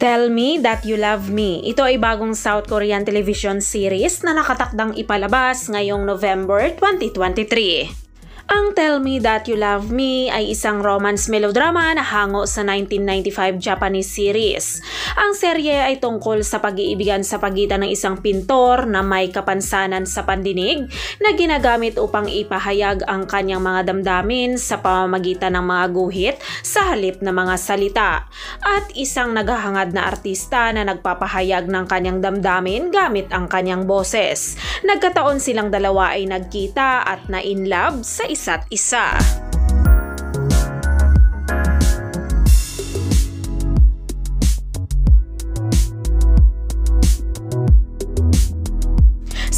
Tell Me That You Love Me. Ito ay bagong South Korean television series na nakatakdang ipalabas ngayong November 2023. Ang Tell Me That You Love Me ay isang romance melodrama na hango sa 1995 Japanese series. Ang serye ay tungkol sa pag-iibigan sa pagitan ng isang pintor na may kapansanan sa pandinig na ginagamit upang ipahayag ang kanyang mga damdamin sa pamamagitan ng mga guhit sa halip na mga salita, at isang naghahangad na artista na nagpapahayag ng kanyang damdamin gamit ang kanyang boses. Nagkataon silang dalawa ay nagkita at na-inlove sa isa't isa.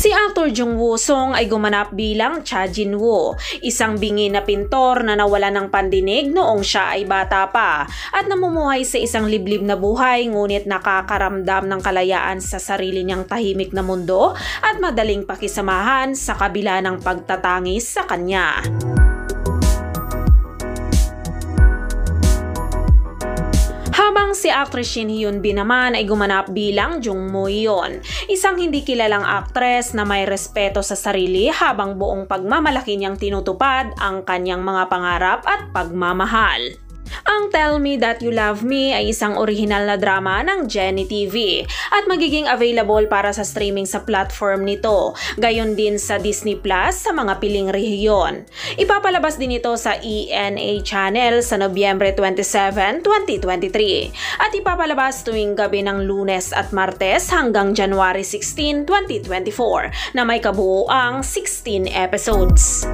Si actor Jung Woo-sung ay gumanap bilang Cha Jin-woo, isang bingi na pintor na nawala ng pandinig noong siya ay bata pa at namumuhay sa isang liblib na buhay, ngunit nakakaramdam ng kalayaan sa sarili niyang tahimik na mundo at madaling pakisamahan sa kabila ng pagtatangis sa kanya. Habang si actress Shin Hyun-bin naman ay gumanap bilang Jung Moo-yeon, isang hindi kilalang aktres na may respeto sa sarili habang buong pagmamalaki niyang tinutupad ang kanyang mga pangarap at pagmamahal. Ang Tell Me That You Love Me ay isang orihinal na drama ng Jenny TV at magiging available para sa streaming sa platform nito, gayon din sa Disney Plus sa mga piling rehiyon. Ipapalabas din ito sa ENA Channel sa Nobyembre 27, 2023 at ipapalabas tuwing gabi ng Lunes at Martes hanggang January 16, 2024 na may kabuuang 16 episodes.